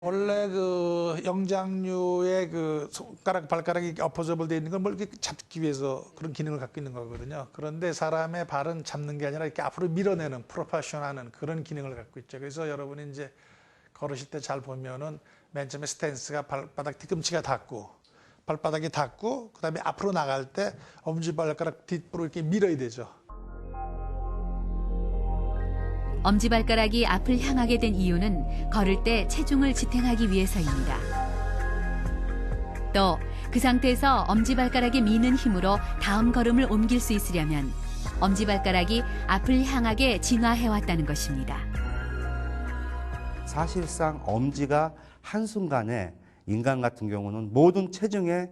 원래 그 영장류의 그 손가락, 발가락이 엎어져볼 돼 있는 건 뭘 이렇게 잡기 위해서 그런 기능을 갖고 있는 거거든요. 그런데 사람의 발은 잡는 게 아니라 이렇게 앞으로 밀어내는, 프로파션하는 그런 기능을 갖고 있죠. 그래서 여러분이 이제 걸으실 때 잘 보면은 맨 처음에 스탠스가 발바닥 뒤꿈치가 닿고, 발바닥이 닿고, 그 다음에 앞으로 나갈 때 엄지발가락 뒷부로 이렇게 밀어야 되죠. 엄지발가락이 앞을 향하게 된 이유는 걸을 때 체중을 지탱하기 위해서입니다. 또 그 상태에서 엄지발가락이 미는 힘으로 다음 걸음을 옮길 수 있으려면 엄지발가락이 앞을 향하게 진화해왔다는 것입니다. 사실상 엄지가 한순간에 인간 같은 경우는 모든 체중에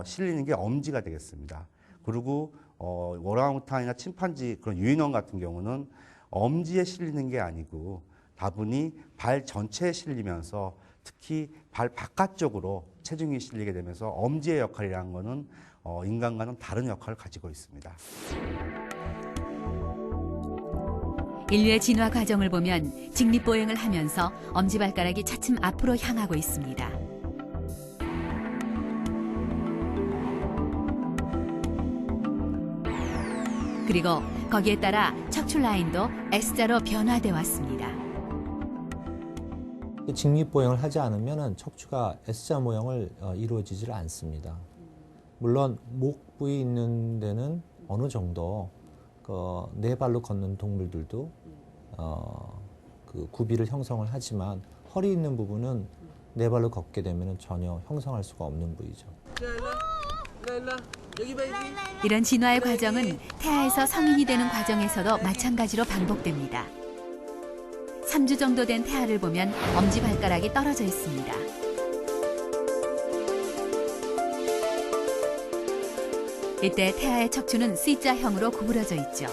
실리는 게 엄지가 되겠습니다. 그리고 오랑우탄이나 침판지 그런 유인원 같은 경우는 엄지에 실리는 게 아니고 다분히 발 전체에 실리면서 특히 발 바깥쪽으로 체중이 실리게 되면서 엄지의 역할이라는 것은 인간과는 다른 역할을 가지고 있습니다. 인류의 진화 과정을 보면 직립보행을 하면서 엄지발가락이 차츰 앞으로 향하고 있습니다. 그리고 거기에 따라 척추 라인도 S자로 변화돼 왔습니다. 직립보행을 하지 않으면 척추가 S자 모형을 이루어지질 않습니다. 물론 목 부위 있는 데는 어느 정도 네 발로 걷는 동물들도 그 구비를 형성을 하지만 허리 있는 부분은 네 발로 걷게 되면 전혀 형성할 수가 없는 부위죠. 이런 진화의 과정은 태아에서 성인이 되는 과정에서도 마찬가지로 반복됩니다. 3주 정도 된 태아를 보면 엄지발가락이 떨어져 있습니다. 이때 태아의 척추는 C자형으로 구부러져 있죠.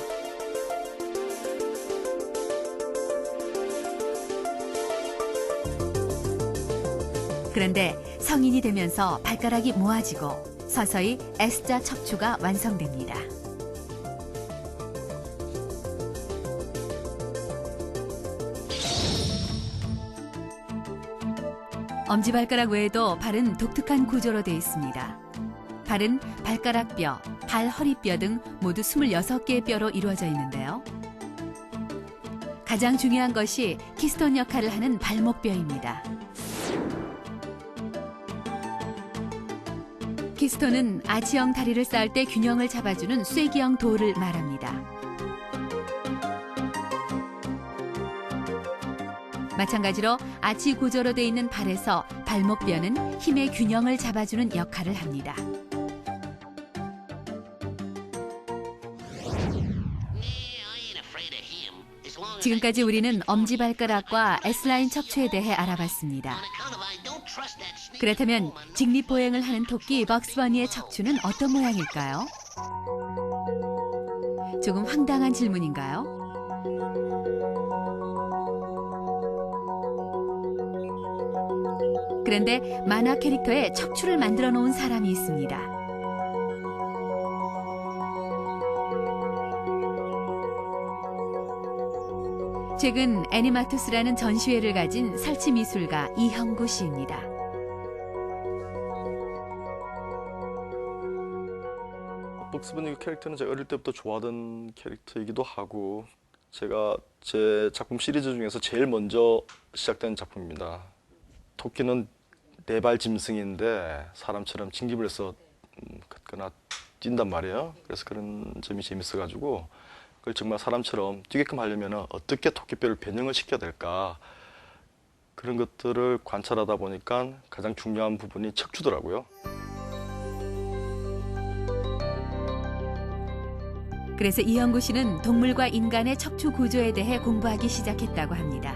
그런데 성인이 되면서 발가락이 모아지고 서서히 S자 척추가 완성됩니다. 엄지발가락 외에도 발은 독특한 구조로 되어 있습니다. 발은 발가락뼈, 발허리뼈 등 모두 26개의 뼈로 이루어져 있는데요. 가장 중요한 것이 키스톤 역할을 하는 발목뼈입니다. 키스톤은 아치형 다리를 쌓을 때 균형을 잡아주는 쐐기형 돌을 말합니다. 마찬가지로 아치 구조로 되어 있는 발에서 발목뼈는 힘의 균형을 잡아주는 역할을 합니다. 지금까지 우리는 엄지발가락과 S라인 척추에 대해 알아봤습니다. 그렇다면 직립보행을 하는 토끼 벅스버니의 척추는 어떤 모양일까요? 조금 황당한 질문인가요? 그런데 만화 캐릭터에 척추를 만들어 놓은 사람이 있습니다. 최근 애니마투스라는 전시회를 가진 설치미술가 이형구 씨입니다. 벅스버니 캐릭터는 제가 어릴 때부터 좋아하던 캐릭터이기도 하고 제가 제 작품 시리즈 중에서 제일 먼저 시작된 작품입니다. 토끼는 네발 짐승인데 사람처럼 징집을 해서 걷거나 뛴단 말이에요. 그래서 그런 점이 재밌어가지고 그걸 정말 사람처럼 뛰게끔 하려면 어떻게 토끼뼈를 변형을 시켜야 될까 그런 것들을 관찰하다 보니까 가장 중요한 부분이 척추더라고요. 그래서 이형구 씨는 동물과 인간의 척추 구조에 대해 공부하기 시작했다고 합니다.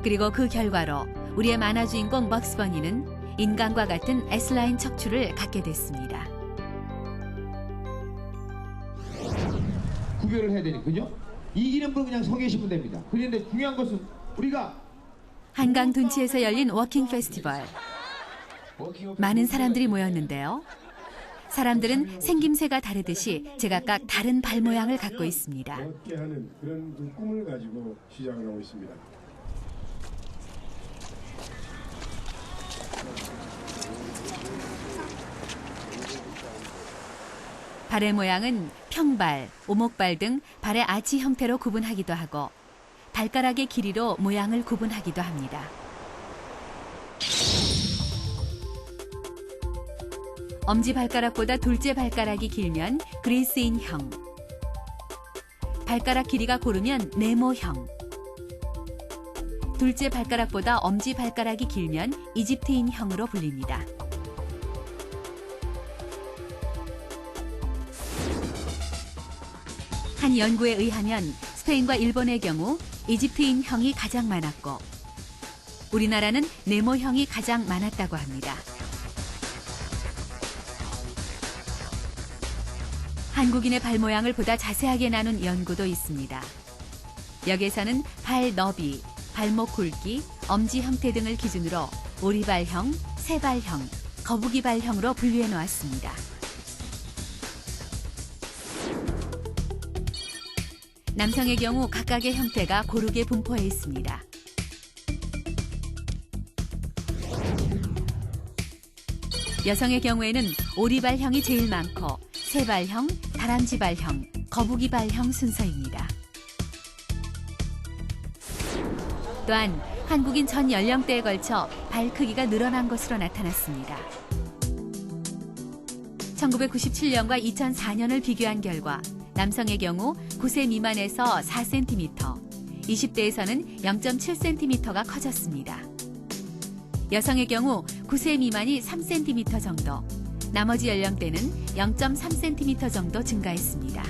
그리고 그 결과로 우리의 만화 주인공 벅스버니는 인간과 같은 S라인 척추를 갖게 됐습니다. 구별을 해야 되니까요. 이기는 분 그냥 서 계시면 됩니다. 그런데 중요한 것은 우리가 한강 둔치에서 열린 워킹 페스티벌. 많은 사람들이 모였는데요. 사람들은 생김새가 다르듯이 제각각 다른 발 모양을 갖고 있습니다. 얻게 하는 그런 그 꿈을 가지고 시작을 하고 있습니다. 발의 모양은 평발, 오목발 등 발의 아치 형태로 구분하기도 하고 발가락의 길이로 모양을 구분하기도 합니다. 엄지발가락보다 둘째 발가락이 길면 그리스인형, 발가락 길이가 고르면 네모형, 둘째 발가락보다 엄지발가락이 길면 이집트인형으로 불립니다. 한 연구에 의하면 스페인과 일본의 경우 이집트인형이 가장 많았고 우리나라는 네모형이 가장 많았다고 합니다. 한국인의 발 모양을 보다 자세하게 나눈 연구도 있습니다. 여기에서는 발 너비, 발목 굵기, 엄지 형태 등을 기준으로 오리발형, 새발형, 거북이발형으로 분류해 놓았습니다. 남성의 경우 각각의 형태가 고르게 분포해 있습니다. 여성의 경우에는 오리발형이 제일 많고 새발형, 다람쥐발형, 거북이발형 순서입니다. 또한 한국인 전 연령대에 걸쳐 발 크기가 늘어난 것으로 나타났습니다. 1997년과 2004년을 비교한 결과 남성의 경우 9세 미만에서 4cm, 20대에서는 0.7cm가 커졌습니다. 여성의 경우 9세 미만이 3cm 정도, 나머지 연령대는 0.3cm 정도 증가했습니다.